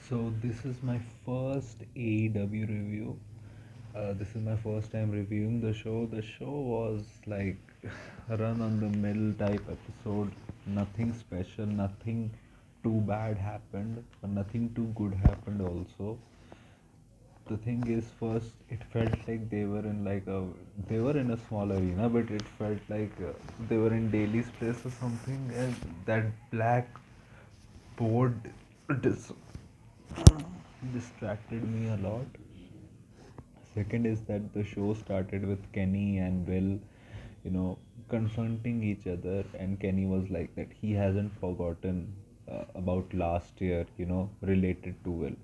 So this is my first AEW review. This is my first time reviewing the show. The show was like run on the mill type episode. Nothing special, nothing too bad happened, but nothing too good happened also. The thing is, first it felt like they were in a small arena, but it felt like they were in Daly's place or something, and that black board dis- distracted me a lot. Second is that the show started with Kenny and Will, you know, confronting each other, and Kenny was like that he hasn't forgotten about last year, related to Will.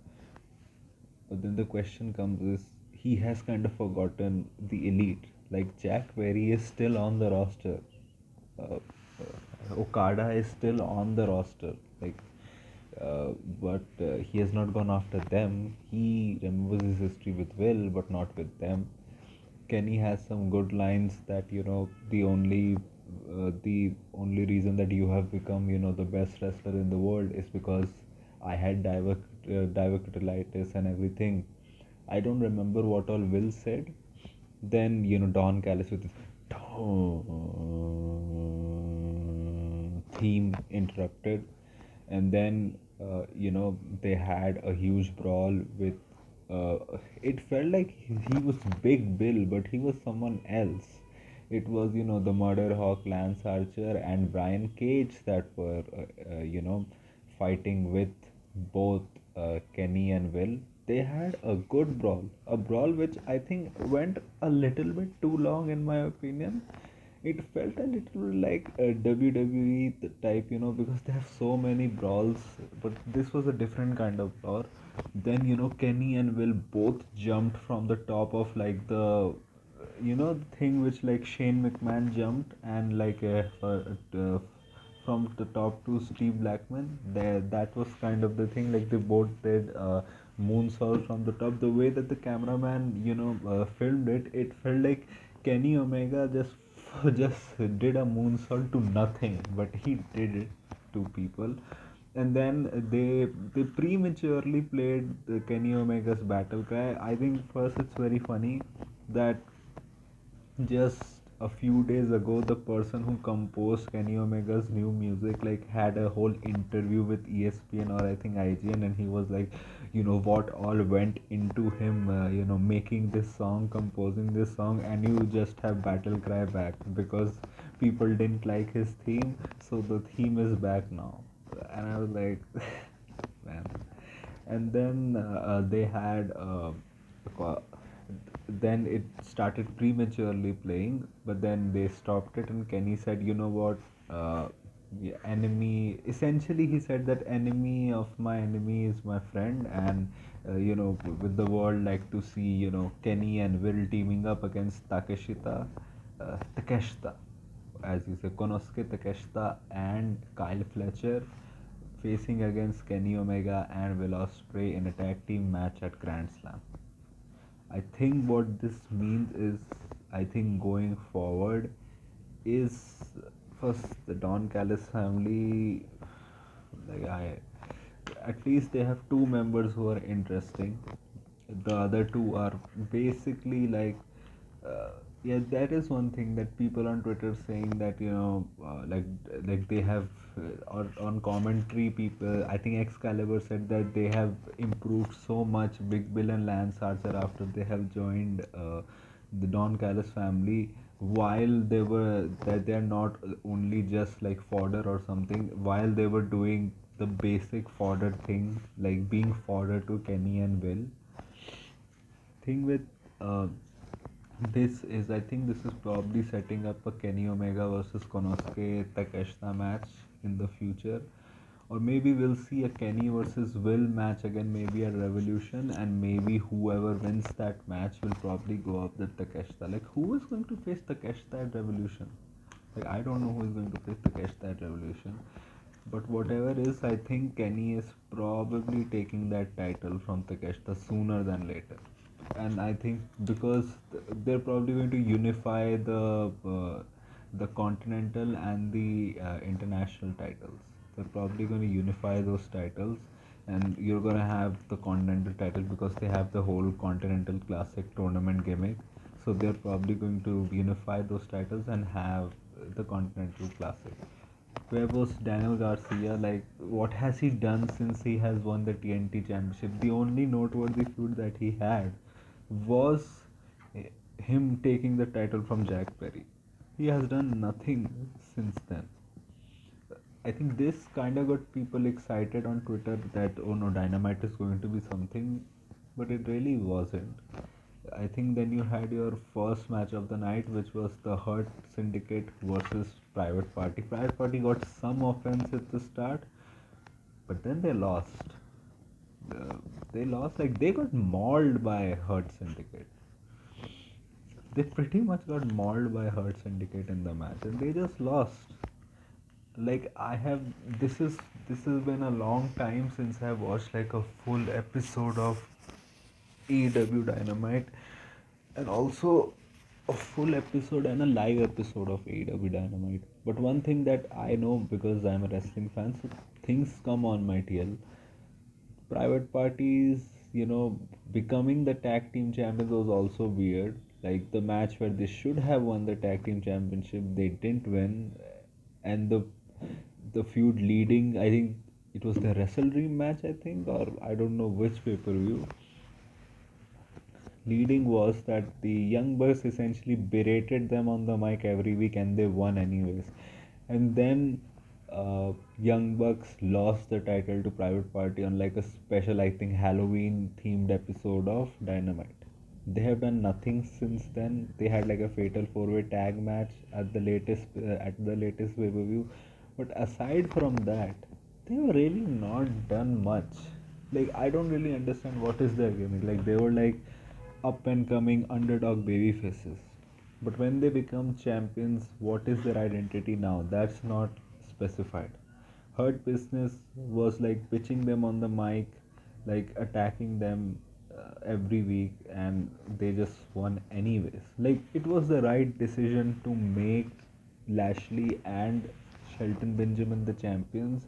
But then the question comes is he has kind of forgotten the elite. Like Jack Perry is still on the roster. Uh, Okada is still on the roster. Like, but he has not gone after them. He remembers his history with Will, but not with them. Kenny has some good lines that the only reason that you have become the best wrestler in the world is because I had diverticulitis and everything. I don't remember what all Will said. Then Don Callis with his theme interrupted, and then they had a huge brawl with. It felt like he was Big Bill, but he was someone else. It was the Murder Hawk, Lance Archer, and Brian Cage that were fighting with both Kenny and Will. They had a brawl which I think went a little bit too long in my opinion. It felt a little like a WWE type, because they have so many brawls, but this was a different kind of brawl. Then Kenny and Will both jumped from the top of like the thing which like Shane McMahon jumped, and like from the top to Steve Blackman. There, that was kind of the thing. Like they both did moonsault from the top. The way that the cameraman, filmed it, it felt like Kenny Omega just did a moonsault to nothing, but he did it to people. And then they prematurely played the Kenny Omega's battle cry. I think first it's very funny that just a few days ago the person who composed Kenny Omega's new music like had a whole interview with ESPN or I think IGN, and he was like, what all went into him, making this song, composing this song, and you just have battle cry back because people didn't like his theme, so the theme is back now. And I was like, man. And then they had then it started prematurely playing, but then they stopped it, and Kenny said, you know what, yeah, enemy, essentially he said that enemy of my enemy is my friend, and with the world like to see Kenny and Will teaming up against Takeshita, as you say, Konosuke Takeshita and Kyle Fletcher facing against Kenny Omega and Will Ospreay in a tag team match at Grand Slam. I think what this means is, I think going forward is first the Don Callis family. Like at least they have two members who are interesting. The other two are basically like, uh, yeah, that is one thing that people on Twitter saying that like they have or on commentary people. I think Excalibur said that they have improved so much, Big Bill and Lance Archer, after they have joined the Don Callis family. While they are not only just like fodder or something. While they were doing the basic fodder thing, like being fodder to Kenny and Will. Thing with uh, this is, I think this is probably setting up a Kenny Omega versus Konosuke Takeshita match in the future. Or maybe we'll see a Kenny versus Will match again, maybe at Revolution, and maybe whoever wins that match will probably go up the Takeshita. Like, who is going to face Takeshita at Revolution? Like, I don't know who is going to face Takeshita at Revolution. But whatever is, I think Kenny is probably taking that title from Takeshita sooner than later. And I think because they're probably going to unify the continental and the international titles. They're probably going to unify those titles, and you're gonna have the continental title because they have the whole continental classic tournament gimmick. So they're probably going to unify those titles and have the continental classic. Where was Daniel Garcia? Like, what has he done since he has won the TNT championship? The only noteworthy feud that he had was him taking the title from Jack Perry. He has done nothing since then. I think this kind of got people excited on Twitter that, oh no, Dynamite is going to be something, but it really wasn't. I think then you had your first match of the night, which was the Hurt Syndicate versus Private Party. Private Party got some offense at the start, but then they lost. They lost, like, they got mauled by Hurt Syndicate. They pretty much got mauled by Hurt Syndicate in the match, and they just lost. Like, I have, this has been a long time since I watched like a full episode of AEW Dynamite, and also a full episode and a live episode of AEW Dynamite. But one thing that I know, because I'm a wrestling fan, so things come on my TL. Private Parties, becoming the tag team champions was also weird. Like, the match where they should have won the tag team championship, they didn't win, and the feud leading, I think it was the Wrestle Dream match, I think, or I don't know which pay per view. Leading was that the Young Bucks essentially berated them on the mic every week, and they won anyways. And then Young Bucks lost the title to Private Party on like a special, I think, Halloween themed episode of Dynamite. They have done nothing since then. They had like a fatal four-way tag match at the latest pay-per-view, but aside from that, they were really not done much. Like, I don't really understand what is their gimmick. Like, they were like up and coming underdog baby faces. But when they become champions, what is their identity now? That's not specified. Hurt Business was like pitching them on the mic, like attacking them every week, and they just won anyways. Like, it was the right decision to make Lashley and Shelton Benjamin the champions.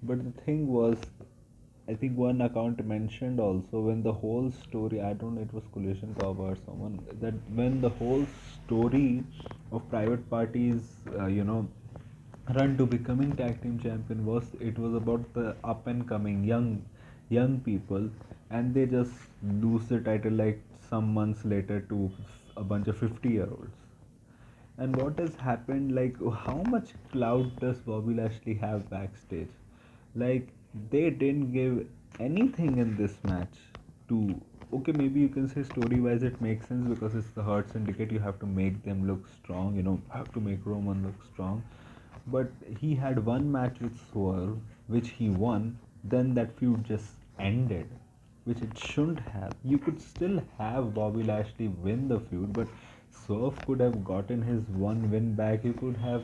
But the thing was, I think one account mentioned also, when the whole story, I don't know, it was Collision Cobb or someone, that when the whole story of Private Parties, run to becoming tag team champion was, it was about the up and coming young people, and they just lose the title like some months later to a bunch of 50-year-olds. And what has happened, like, how much clout does Bobby Lashley have backstage? Like, they didn't give anything in this match to. Okay, maybe you can say story wise it makes sense because it's the Hurt Syndicate, you have to make them look strong, have to make Roman look strong. But he had one match with Swerve, which he won, then that feud just ended, which it shouldn't have. You could still have Bobby Lashley win the feud, but Swerve could have gotten his one win back. You could have,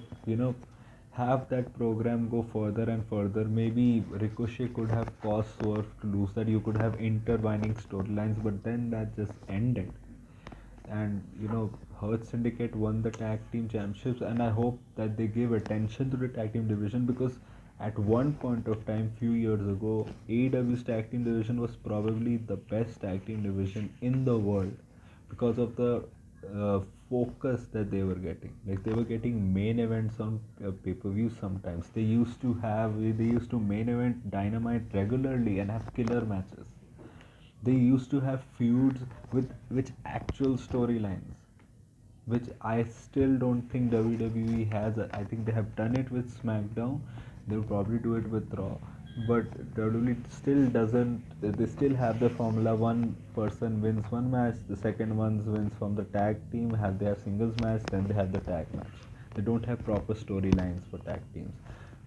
have that program go further and further. Maybe Ricochet could have caused Swerve to lose that. You could have intertwining storylines, but then that just ended. And Hurt Syndicate won the tag team championships, and I hope that they give attention to the tag team division, because at one point of time few years ago, AEW's tag team division was probably the best tag team division in the world because of the uh, focus that they were getting. Like, they were getting main events on pay-per-view. Sometimes they used to main event Dynamite regularly and have killer matches. They used to have feuds with which actual storylines, which I still don't think WWE has. I think they have done it with SmackDown. They'll probably do it with Raw, but WWE still doesn't. They still have the formula: one person wins one match, the second one wins from the tag team. They have singles match, then they have the tag match. They don't have proper storylines for tag teams,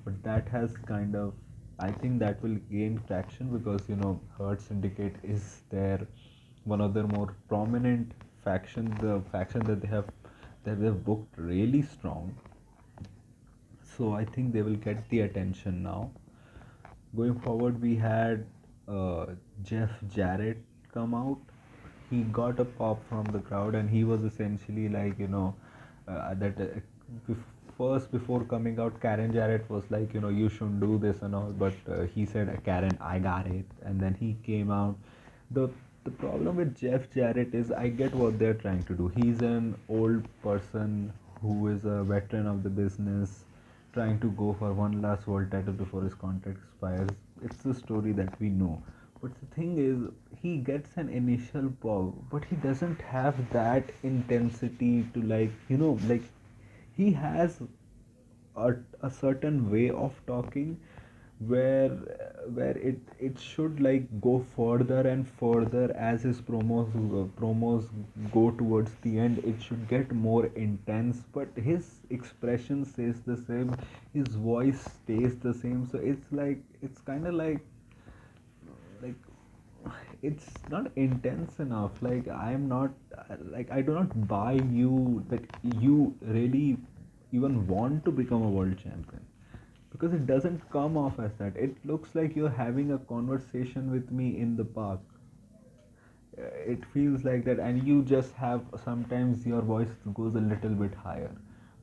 but that has kind of. I think that will gain traction because Hurt Syndicate is their one of their more prominent faction, the faction that they've booked really strong. So I think they will get the attention now. Going forward, we had Jeff Jarrett come out. He got a pop from the crowd, and he was essentially like, that first before coming out, Karen Jarrett was like, you shouldn't do this and all, but he said, Karen, I got it, and then he came out. The the problem with Jeff Jarrett is I get what they're trying to do. He's an old person who is a veteran of the business, trying to go for one last world title before his contract expires. It's a story that we know. But the thing is, he gets an initial pop, but he doesn't have that intensity to, like he has a certain way of talking where it should like go further and further as his promos go towards the end. It should get more intense, but his expression stays the same, his voice stays the same. So it's kind of like it's not intense enough. Like I'm not, like I do not buy you that you really even want to become a world champion, because it doesn't come off as that. It looks like you're having a conversation with me in the park. It feels like that, and you just have, sometimes your voice goes a little bit higher,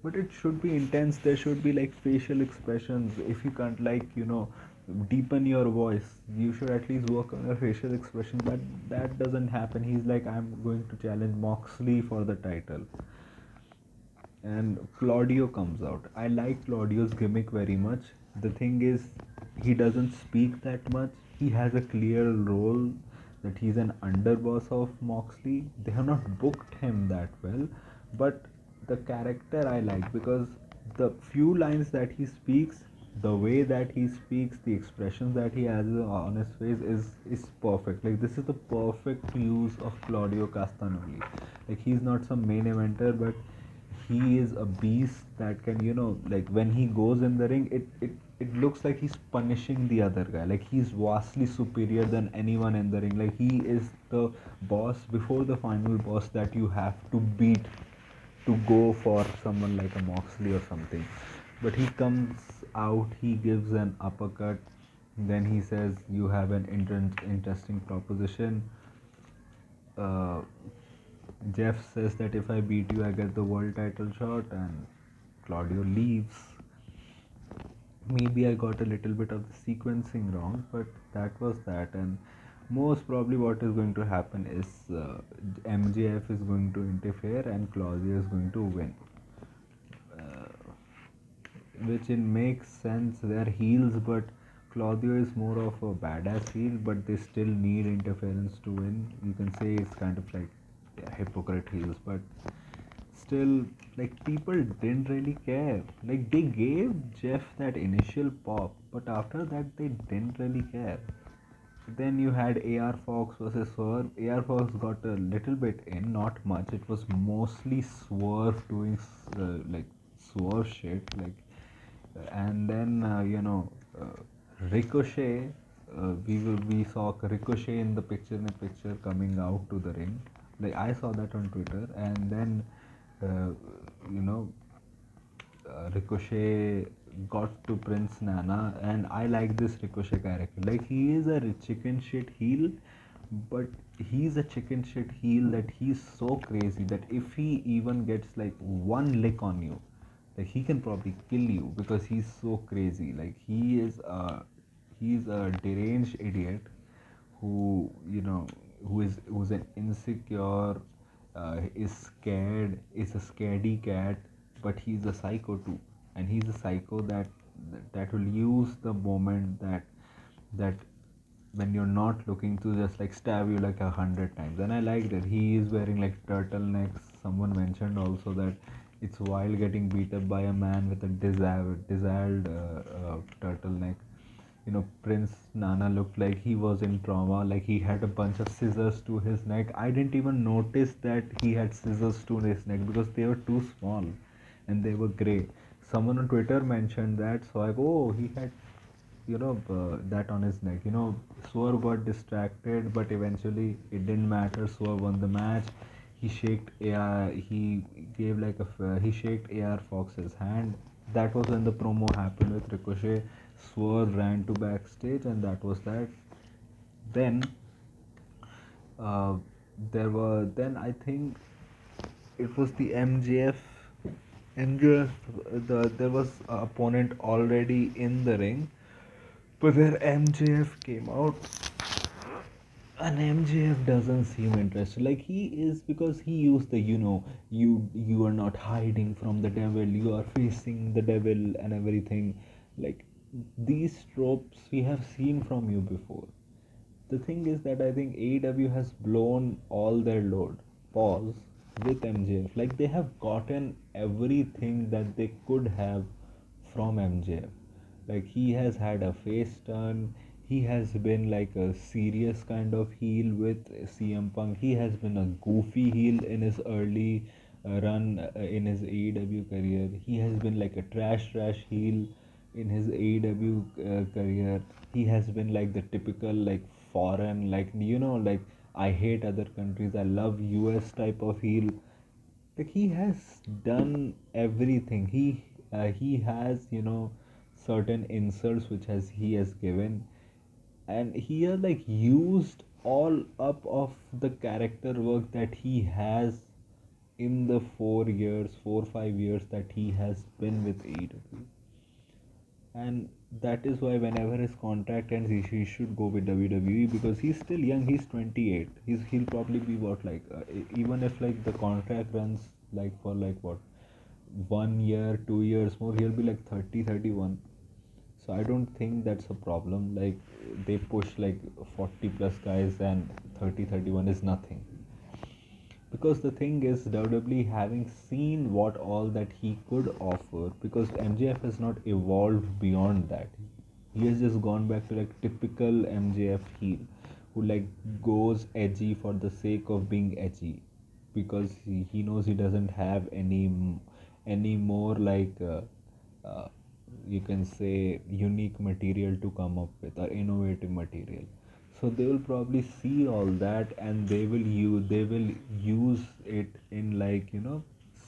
but it should be intense. There should be like facial expressions. If you can't, deepen your voice, you should at least work on your facial expression. That doesn't happen. He's like, I'm going to challenge Moxley for the title, and Claudio comes out. I like Claudio's gimmick very much. The thing is, he doesn't speak that much. He has a clear role that he's an underboss of Moxley. They have not booked him that well, but the character I like, because the few lines that he speaks, the way that he speaks, the expressions that he has on his face is perfect. Like this is the perfect use of Claudio Castagnoli. Like he's not some main eventer, but he is a beast that can, like when he goes in the ring, it looks like he's punishing the other guy. Like he's vastly superior than anyone in the ring. Like he is the boss before the final boss that you have to beat to go for someone like a Moxley or something. But he comes out, he gives an uppercut, then he says, you have an interesting proposition. uh, Jeff says that if I beat you, I get the world title shot, and Claudio leaves. Maybe I got a little bit of the sequencing wrong, but that was that. And most probably, what is going to happen is MJF is going to interfere, and Claudio is going to win. Uh, which it makes sense. They're heels, but Claudio is more of a badass heel, but they still need interference to win. You can say it's kind of like, yeah, hypocrite heels, but still, like people didn't really care. Like they gave Jeff that initial pop, but after that they didn't really care. Then you had AR Fox versus Swerve. AR Fox got a little bit in, not much. It was mostly Swerve doing Swerve shit. And then Ricochet. We saw Ricochet in the picture coming out to the ring. Like I saw that on Twitter, and then uh, you know Ricochet got to Prince Nana, and I like this Ricochet character. Like he is a chicken shit heel, but he's a chicken shit heel that he's so crazy that if he even gets like one lick on you, like he can probably kill you because he's so crazy. Like he's a deranged idiot who who's an insecure, is scared, is a scaredy cat, but he's a psycho too. And he's a psycho that will use the moment that when you're not looking, to just like stab you like 100 times. And I like that he is wearing like turtlenecks. Someone mentioned also that it's wild getting beat up by a man with a desired turtleneck. Prince Nana looked like he was in trauma. Like he had a bunch of scissors to his neck. I didn't even notice that he had scissors to his neck because they were too small and they were gray. Someone on Twitter mentioned that, so I go, oh, he had that on his neck. Swerve got distracted, but eventually it didn't matter. Swerve won the match. He shaked AR. He gave like he shaked AR Fox's hand. That was when the promo happened with Ricochet. Swerve ran to backstage, and that was that. Then there were then I think it was the MJF. MJF, there was an opponent already in the ring, but then MJF came out, and MJF doesn't seem interested. Like he is, because he used the, you are not hiding from the devil, you are facing the devil and everything. Like these tropes we have seen from you before. The thing is that I think AEW has blown all their load. Pause with MJF. Like they have gotten everything that they could have from MJF. Like he has had a face turn. He has been like a serious kind of heel with CM Punk. He has been a goofy heel in his early run in his AEW career. He has been like a trash heel in his AEW career. He has been like the typical like foreign, like like I hate other countries, I love US type of heel. Like he has done everything. He has certain insults which has he has given, and he has like used all up of the character work that he has in the 4 years, 4 5 years that he has been with AEW. And that is why whenever his contract ends, he should go with WWE, because he's still young. He's 28. He'll probably be what, like even if like the contract runs like for like what, 1 year 2 years more, he'll be like 30 31. So I don't think that's a problem. Like they push like 40 plus guys, and 30 31 is nothing. Because the thing is, WWE having seen what all that he could offer, because MJF has not evolved beyond that. He has just gone back to like typical MJF heel, who like goes edgy for the sake of being edgy, because he knows he doesn't have any more like uh, you can say unique material to come up with, or innovative material. So they will probably see all that, and they will use it in like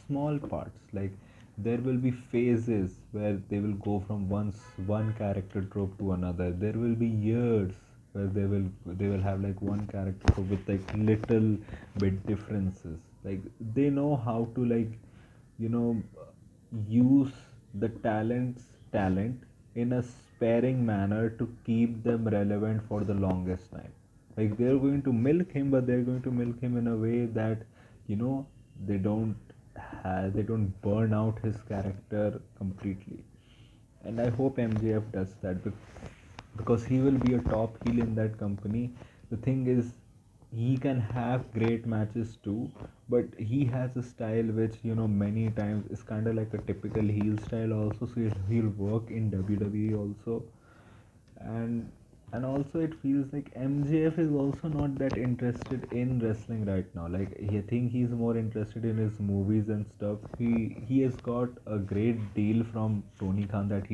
small parts. Like there will be phases where they will go from one character trope to another. There will be years where they will have like one character trope with like little bit differences. Like they know how to like you know use the talent in a sparing manner to keep them relevant for the longest time. Like they're going to milk him, but they're going to milk him in a way that you know they don't they don't burn out his character completely. And I hope MJF does that, because he will be a top heel in that company. The thing is, he can have great matches too, but he has a style which many times is kind of like a typical heel style also. So he'll work in WWE also. And also it feels like MJF is also not that interested in wrestling right now. Like I think he's more interested in his movies and stuff. He has got a great deal from Tony Khan that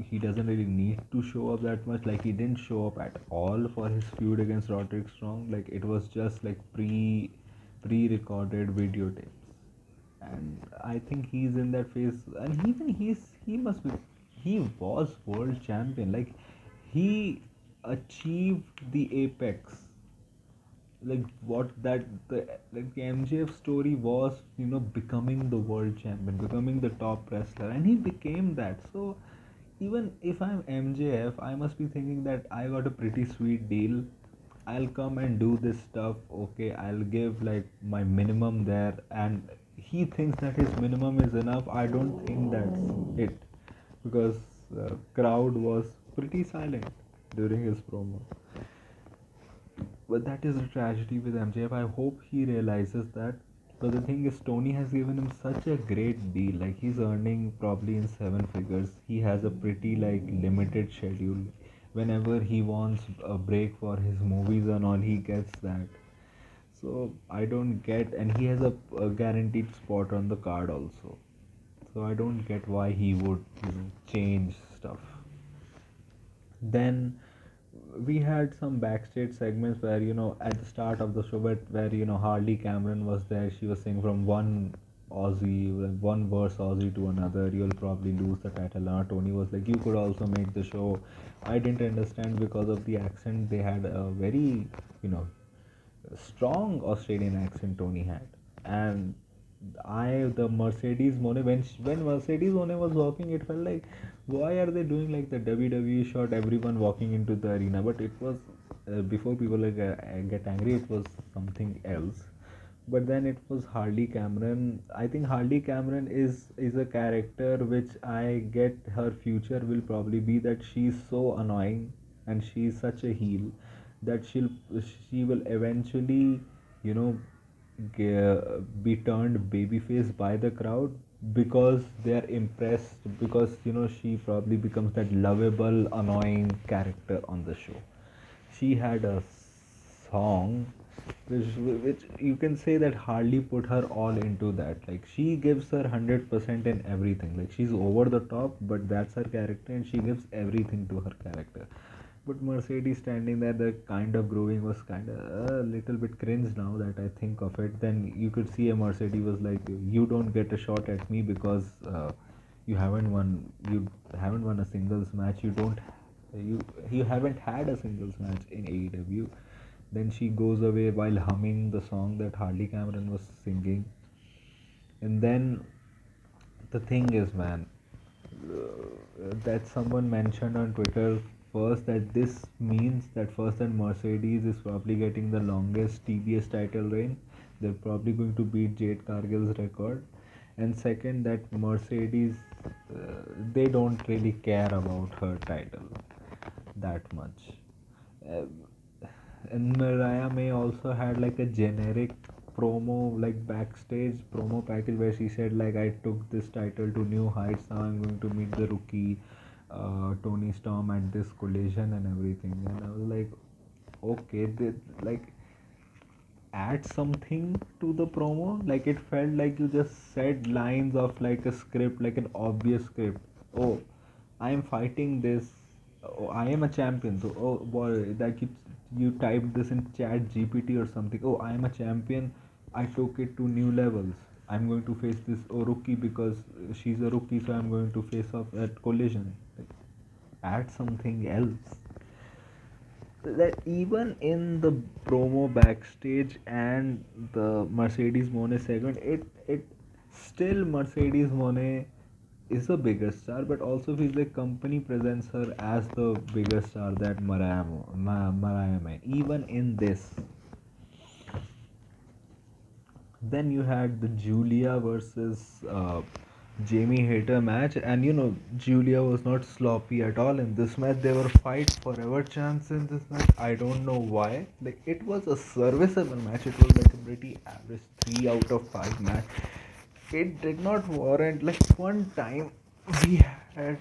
he doesn't really need to show up that much. Like he didn't show up at all for his feud against Roderick Strong. Like it was just like pre-recorded videotapes. And I think he's in that phase, and even he must be, he was world champion. Like he achieved the apex. Like what that the like the MJF story was, becoming the world champion, becoming the top wrestler, and he became that. So even if I'm MJF, I must be thinking that I got a pretty sweet deal. I'll come and do this stuff. Okay, I'll give like my minimum there, and he thinks that his minimum is enough. I don't think that's it, because crowd was pretty silent during his promo. But that is a tragedy with MJF. I hope he realizes that. But the thing is, Tony has given him such a great deal. Like he's earning probably in seven figures. He has a pretty like limited schedule. Whenever he wants a break for his movies and all, he gets that. So I don't get, and he has a guaranteed spot on the card also. So I don't get why he would change stuff. Then we had some backstage segments where at the start of the show, but where Harley Cameron was there. She was saying from one Aussie, like one verse Aussie to another, you'll probably lose the title. And Tony was like, you could also make the show. I didn't understand because of the accent. They had a very you know strong Australian accent Tony had. And The Mercedes Monet, when Mercedes Monet was walking, it felt like, why are they doing like the WWE shot, everyone walking into the arena? But it was before people like get angry, it was something else. But then it was Harley Cameron. I think Harley Cameron is a character which I get her future will probably be that she's so annoying and she's such a heel that she will eventually, you know, be turned babyface by the crowd because they are impressed, because she probably becomes that lovable annoying character on the show. She had a song which you can say that Harley put her all into that. Like she gives her 100% in everything. Like she's over the top, but that's her character, and she gives everything to her character. But Mercedes standing there, the kind of grooving was kind of a little bit cringe now that I think of it. Then you could see a Mercedes was like, "You don't get a shot at me because you haven't won a singles match. You you haven't had a singles match in AEW." Then she goes away while humming the song that Harley Cameron was singing. And then the thing is, man, that someone mentioned on Twitter first that this means that first that Mercedes is probably getting the longest TBS title reign. They're probably going to beat Jade Cargill's record. And second, that Mercedes, they don't really care about her title that much. Uh, and Mariah May also had like a generic promo, like backstage promo package where she said like, I took this title to new heights. Now I'm going to meet the rookie Tony Storm at this collision and everything. And I was like, okay, like add something to the promo. Like it felt like you just said lines of like a script, like an obvious script. Oh, I am fighting this. Oh, I am a champion. So, oh boy, like you typed this in Chat GPT or something. Oh, I am a champion. I took it to new levels. I'm going to face this rookie because she's a rookie, so I'm going to face off at collision. Like, add something else. That even in the promo backstage and the Mercedes Monet segment, it still Mercedes Monet is the biggest star, but also feels like company presents her as the biggest star that Mariah May. Even in this, then you had the Julia versus Jamie Hayter match, and Julia was not sloppy at all in this match. They were fight forever chance in this match. I don't know why. Like it was a serviceable match. It was like a pretty average 3 out of 5 match. It did not warrant. Like one time we had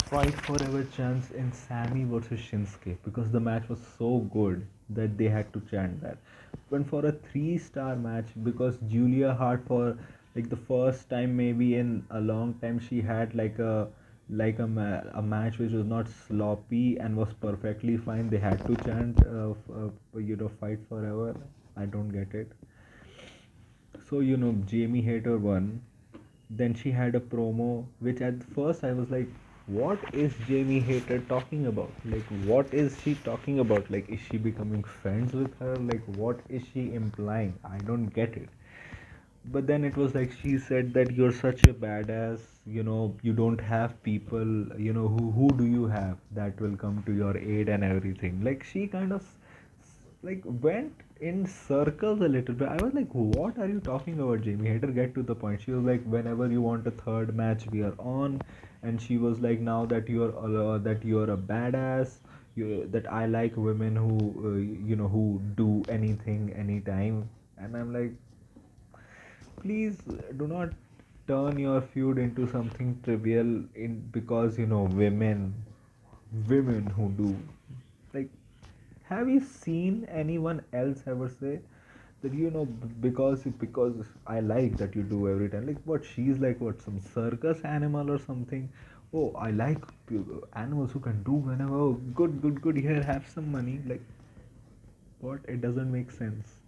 fight forever chance in Sammy versus Shinsuke because the match was so good that they had to chant that. But for a 3-star match, because Julia Hart for like the first time maybe in a long time she had like a match which was not sloppy and was perfectly fine. They had to chant fight forever. I don't get it. So Jamie Hater won. Then she had a promo which at first I was like, what is Jamie Hater talking about? Like what is she talking about? Like is she becoming friends with her? Like what is she implying? I don't get it. But then it was like she said that you're such a badass, you don't have people, who do you have that will come to your aid and everything. Like she kind of like went in circles a little bit. I was like, what are you talking about, Jamie Hater? Get to the point. She was like, whenever you want a third match, we are on. And she was like, now that you're a badass, that I like women who who do anything anytime. And I'm like, please do not turn your feud into something trivial in because women who do, like, have you seen anyone else ever say that because I like that you do every time? Like what, she's like what, some circus animal or something? Oh, I like animals who can do whenever. Oh, good, here, have some money. Like what? It doesn't make sense.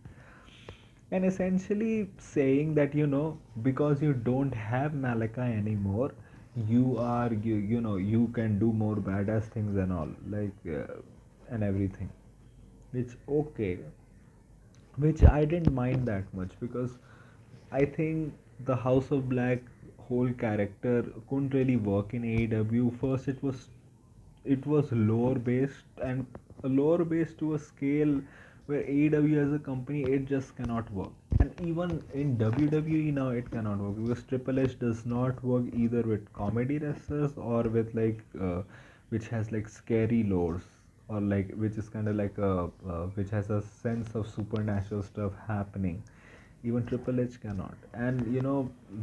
And essentially saying that because you don't have Malachi anymore, you can do more badass things and all, like and everything. It's okay, which I didn't mind that much because I think the House of Black whole character couldn't really work in AEW. First, it was lore based, and a lore based to a scale where AEW as a company, it just cannot work. And even in WWE now it cannot work, because Triple H does not work either with comedy wrestlers or with which has like scary lores, or like which is kind of like a which has a sense of supernatural stuff happening. Even Triple H cannot. And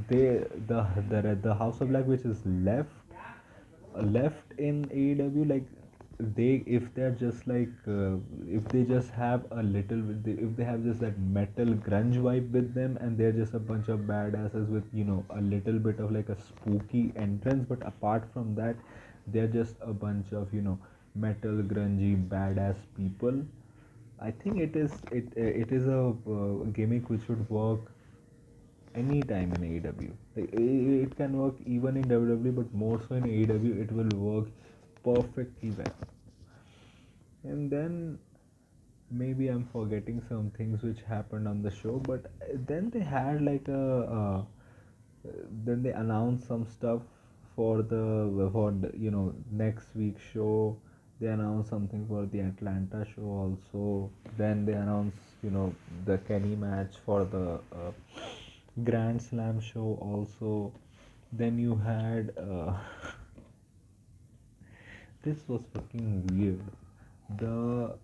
they the House of Black, which is left in AEW, like if they're just if they just have a little if they have just that metal grunge vibe with them, and they're just a bunch of badasses with a little bit of like a spooky entrance, but apart from that they're just a bunch of metal grungy badass people. I think it is a gimmick which would work anytime in AEW. Like, it can work even in WWE, but more so in AEW, it will work perfectly well. And then maybe I'm forgetting some things which happened on the show, but then they had then they announced some stuff for the next week's show. They announced something for the Atlanta show also. Then they announced the Kenny match for the Grand Slam show also. Then you had this was fucking weird. The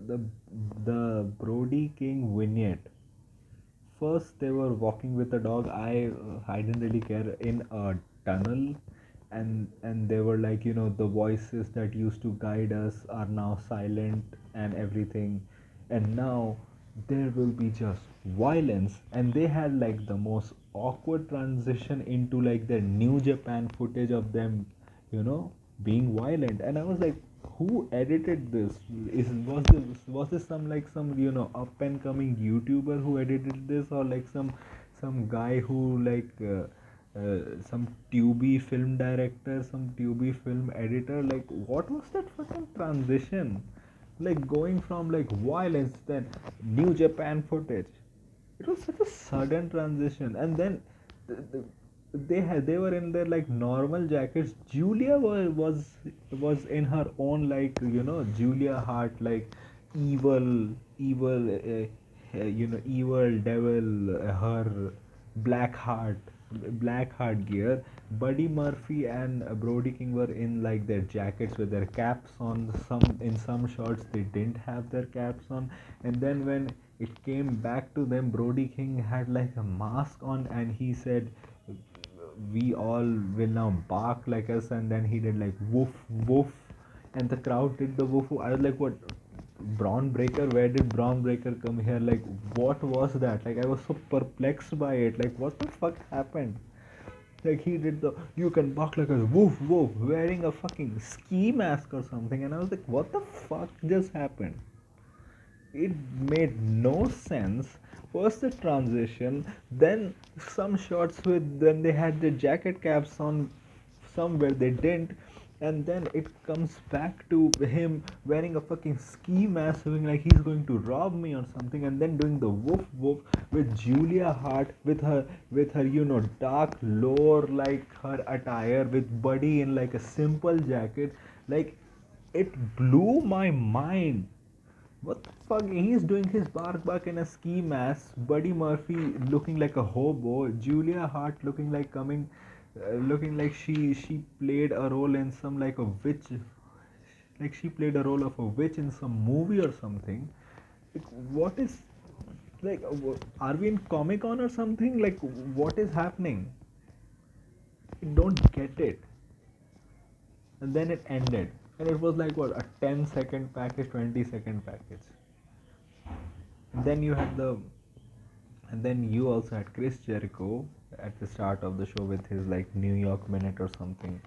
the Brody King vignette. First, they were walking with a dog. I didn't really care, in a tunnel, and they were like, the voices that used to guide us are now silent and everything, and now there will be just violence. And they had like the most awkward transition into like the New Japan footage of them, you know, being violent. And I was like, who edited this? Was this some up and coming YouTuber who edited this, or like some guy who some Tubi film director, some Tubi film editor? Like, what was that fucking transition? Like, going from like violence, then New Japan footage. It was such a sudden transition. And then they were in their like normal jackets. Julia was in her own, like, Julia Hart, like evil devil, her black heart black heart gear. Buddy Murphy and Brody King were in like their jackets with their caps on. In some shots they didn't have their caps on. And then when it came back to them, Brody King had like a mask on, and he said, we all will now bark like us. And then he did like woof woof, and the crowd did the woof woof. I was like, what, Braun Breaker? Where did Braun Breaker come here? Like, what was that? Like, I was so perplexed by it. Like, what the fuck happened? Like, he did the you can bark like a woof woof wearing a fucking ski mask or something, and I was like, what the fuck just happened? It made no sense. First the transition, then some shots with then they had the jacket caps on somewhere they didn't, and then it comes back to him wearing a fucking ski mask, looking like he's going to rob me or something, and then doing the woof woof with Julia Hart with her dark lore, like her attire, with Buddy in like a simple jacket. Like, it blew my mind. What the fuck? He's doing his bark bark in a ski mask. Buddy Murphy looking like a hobo. Julia Hart looking like she played a role in some like a witch. Like, she played a role of a witch in some movie or something. Like, what is, like, are we in Comic Con or something? Like, what is happening? I don't get it. And then it ended, and it was like, what, a 10-second package, 20-second package. Then you had the and then you also had Chris Jericho at the start of the show with his like New York minute or something.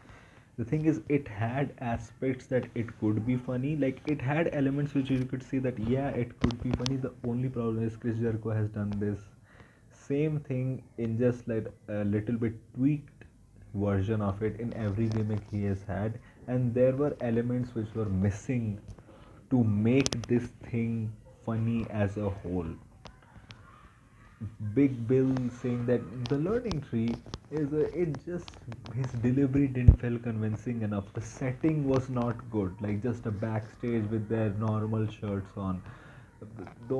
The thing is, it had aspects that it could be funny. Like, it had elements which you could see that, yeah, it could be funny. The only problem is Chris Jericho has done this same thing in just like a little bit tweaked version of it in every gimmick he has had, and there were elements which were missing to make this thing funny as a whole. Big Bill saying that the learning tree is it just his delivery didn't feel convincing enough. The setting was not good, like just a backstage with their normal shirts on. The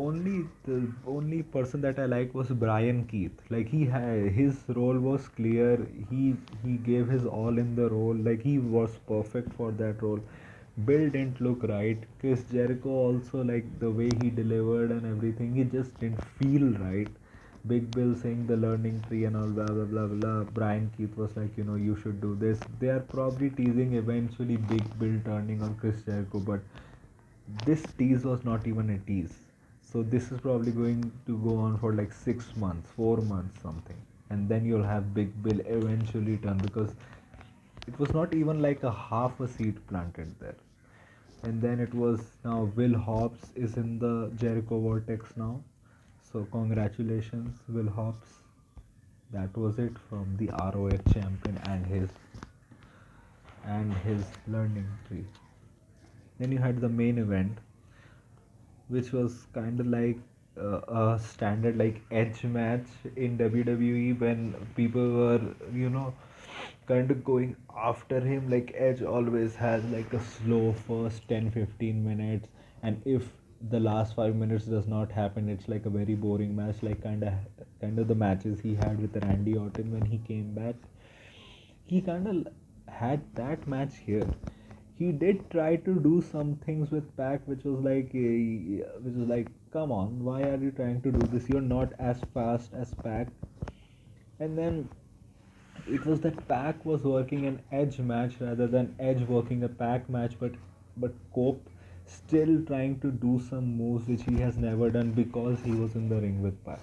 only person that I like was Brian Keith. Like he had his role was clear. He gave his all in the role. Like he was perfect for that role. Bill didn't look right. Chris Jericho also, like the way he delivered and everything, he just didn't feel right. Big Bill saying the learning tree and all blah blah blah blah. Brian Keith was like, you should do this. They are probably teasing eventually Big Bill turning on Chris Jericho, but this tease was not even a tease. So this is probably going to go on for like 6 months, 4 months, something, and then you'll have Big Bill eventually turn because it was not even like a half a seat planted there. And then it was now Will Hobbs is in the Jericho Vortex now. So congratulations, Will Hobbs. That was it from the ROH champion and his learning tree. Then you had the main event, which was kind of like a standard like edge match in WWE when people were, kind of going after him. Like Edge always has like a slow first 10-15 minutes, and if the last 5 minutes does not happen, it's like a very boring match. Like kind of the matches he had with Randy Orton when he came back. He kind of had that match here. He did try to do some things with Pac, which was like, come on, why are you trying to do this? You're not as fast as Pac. And then it was that Pac was working an Edge match rather than Edge working a Pac match, but Cope still trying to do some moves which he has never done because he was in the ring with Pac.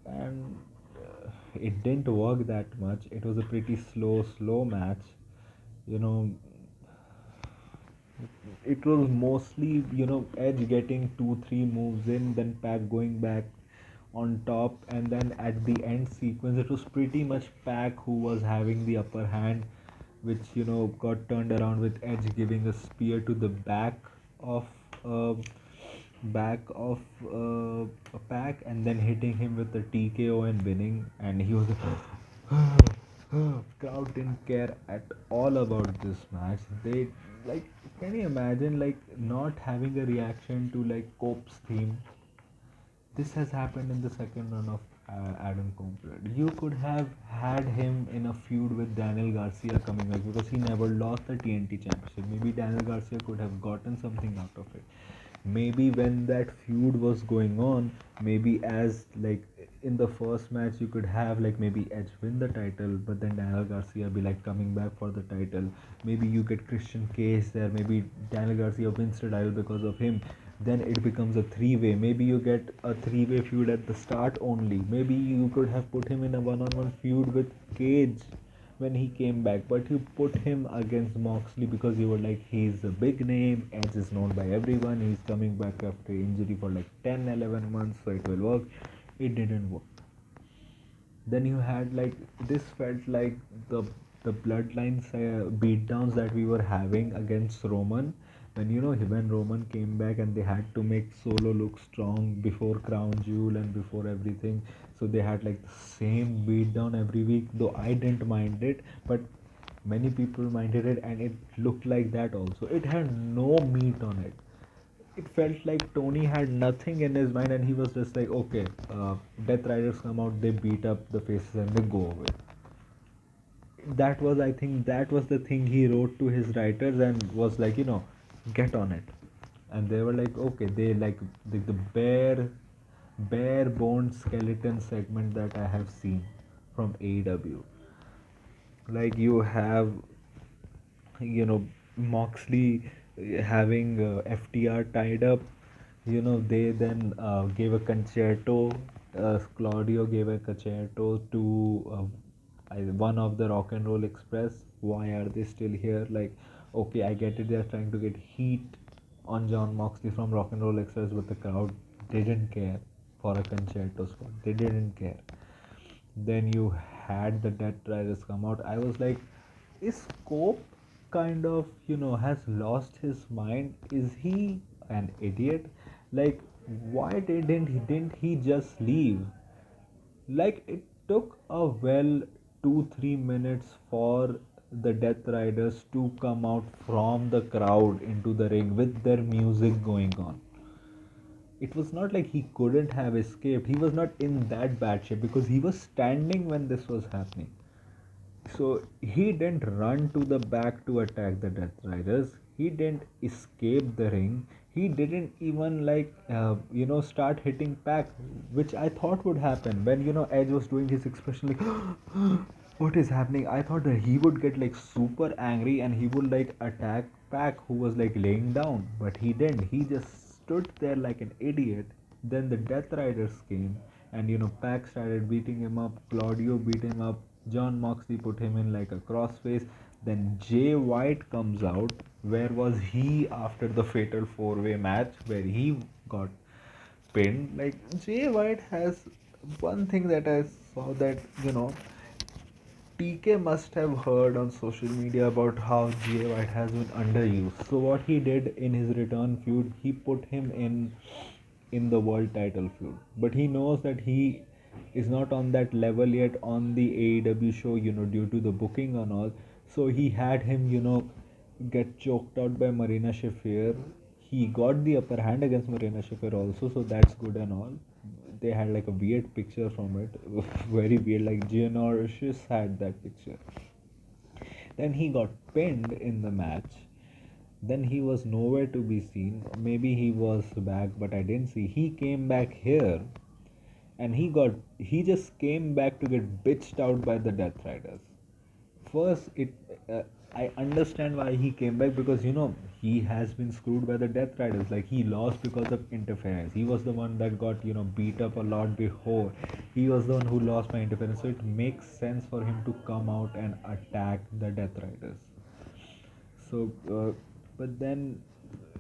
And it didn't work that much. It was a pretty slow match. You know, it was mostly, Edge getting 2-3 moves in, then Pac going back on top, and then at the end sequence, it was pretty much Pac who was having the upper hand, which got turned around with Edge giving a spear to the of uh, back of a Pac, and then hitting him with the TKO and winning, and he was. Crowd didn't care at all about this match. They like, can you imagine like not having a reaction to like Cope's theme? This has happened in the second run of Adam Cole. You could have had him in a feud with Daniel Garcia coming back because he never lost the TNT championship. Maybe Daniel Garcia could have gotten something out of it. Maybe when that feud was going on, maybe as like in the first match you could have like maybe Edge win the title, but then Daniel Garcia be like coming back for the title. Maybe you get Christian Case there. Maybe Daniel Garcia wins the title because of him. Then it becomes a three-way. Maybe you get a three-way feud at the start only. Maybe you could have put him in a one-on-one feud with Cage when he came back, but you put him against Moxley because you were like, he's a big name, Edge is known by everyone, he's coming back after injury for like 10-11 months, so it will work. It didn't work. Then you had like, this felt like the bloodlines beatdowns that we were having against Roman, when when Roman came back and they had to make Solo look strong before Crown Jewel and before everything. So they had like the same beatdown every week, though I didn't mind it, but many people minded it, and it looked like that also. It had no meat on it. It felt like Tony had nothing in his mind, and he was just like, okay, Death Riders come out, they beat up the faces, and they go away. That was, I think, that was the thing he wrote to his writers and was like, get on it. And they were like, okay, they like the bare bone skeleton segment that I have seen from AEW. Like you have, Moxley having FTR tied up. They then gave a concerto. Claudio gave a concerto to one of the Rock and Roll Express. Why are they still here? Like, okay, I get it. They're trying to get heat on John Moxley from Rock and Roll Express, but the crowd didn't care for a concerto spot. They didn't care. Then you had the Death Riders come out. I was like, is Scope kind of, has lost his mind? Is he an idiot? Like, Why didn't he just leave? Like it took a well 2-3 minutes for the Death Riders to come out from the crowd into the ring with their music going on. It was not like he couldn't have escaped. He was not in that bad shape because he was standing when this was happening. So he didn't run to the back to attack the Death Riders. He didn't escape the ring. He didn't even start hitting Pac, which I thought would happen when Edge was doing his expression like, what is happening? I thought that he would get like super angry and he would like attack Pac, who was like laying down, but he didn't. He just stood there like an idiot. Then the Death Riders came, and Pac started beating him up. Claudio beat him up. John Moxley put him in like a crossface. Then Jay White comes out. Where was he after the Fatal 4-Way match where he got pinned? Like Jay White has one thing that I saw that TK must have heard on social media about how Jay White has been underused. So what he did in his return feud, he put him in the world title feud. But he knows that he is not on that level yet on the AEW show, due to the booking and all. So he had him, get choked out by Marina Shafir. He got the upper hand against Marina Shafir also, so that's good and all. They had like a weird picture from it, very weird. Like Gianorshis had that picture. Then he got pinned in the match. Then he was nowhere to be seen. Maybe he was back, but I didn't see. He came back here, and he just came back to get bitched out by the Death Riders. First, uh, I understand why he came back, because he has been screwed by the Death Riders. Like he lost because of interference. He was the one that got beat up a lot before. He was the one who lost by interference. So it makes sense for him to come out and attack the Death Riders. So, but then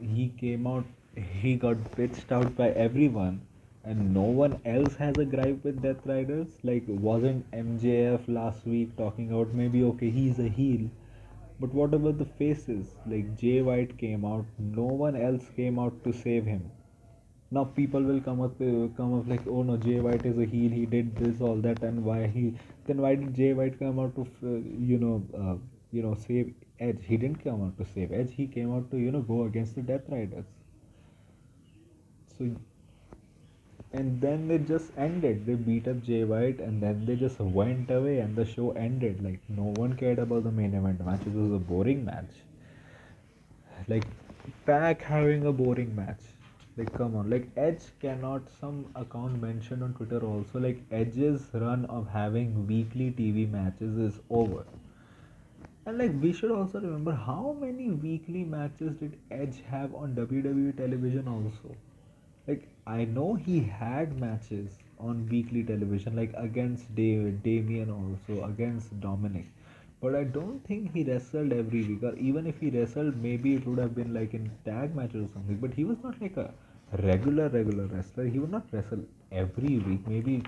he came out, he got bitched out by everyone, and no one else has a gripe with Death Riders. Like, wasn't MJF last week talking about maybe okay, he's a heel, but what about the faces? Like, Jay White came out, no one else came out to save him. Now people will come up like, oh no, Jay White is a heel, he did this all that, and why did Jay White come out to save Edge? He didn't come out to save Edge, he came out to go against the Death Riders. So, and then they just ended, they beat up Jay White and then they just went away and the show ended. Like no one cared about the main event match. It was a boring match. Like Pac having a boring match. Like come on. Like Edge cannot, some account mentioned on Twitter also, like Edge's run of having weekly TV matches is over. And like we should also remember how many weekly matches did Edge have on WWE television also. Like I know he had matches on weekly television, like against Damien, also against Dominic, but I don't think he wrestled every week. Or even if he wrestled, maybe it would have been like in tag matches or something. But he was not like a regular wrestler. He would not wrestle every week. Maybe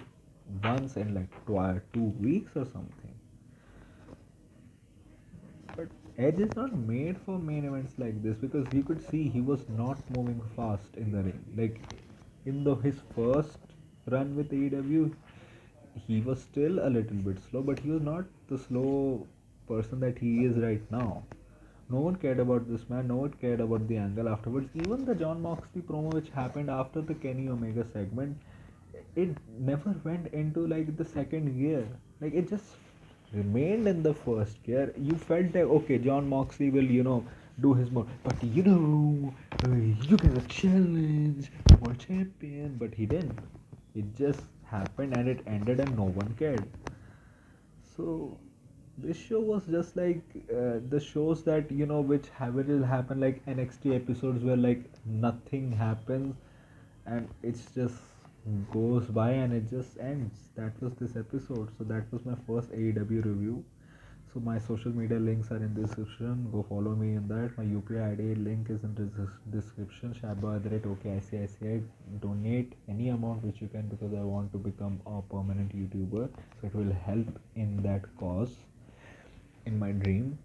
once in like 2 weeks or something. But Edge is not made for main events like this, because you could see he was not moving fast in the ring. Like in his first run with AEW, he was still a little bit slow, but he was not the slow person that he is right now. No one cared about this man. No one cared about the angle afterwards. Even the John Moxley promo, which happened after the Kenny Omega segment, it never went into like the second gear. Like it just remained in the first gear. You felt that okay, John Moxley will do his more, but you get a challenge, world champion, but he didn't. It just happened and it ended, and no one cared. So this show was just like the shows that which will happen, like NXT episodes where like nothing happens and it's just goes by and it just ends. That was this episode. So that was my first AEW review. So my social media links are in the description. Go follow me in that. My UPI ID link is in the description. Shabba@OKICICI. Donate any amount which you can, because I want to become a permanent YouTuber. So it will help in that cause, in my dream.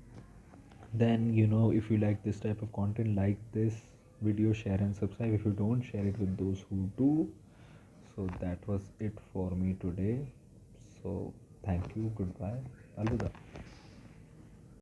Then if you like this type of content, like this video, share and subscribe. If you don't, share it with those who do. So that was it for me today. So thank you, goodbye, Aluda.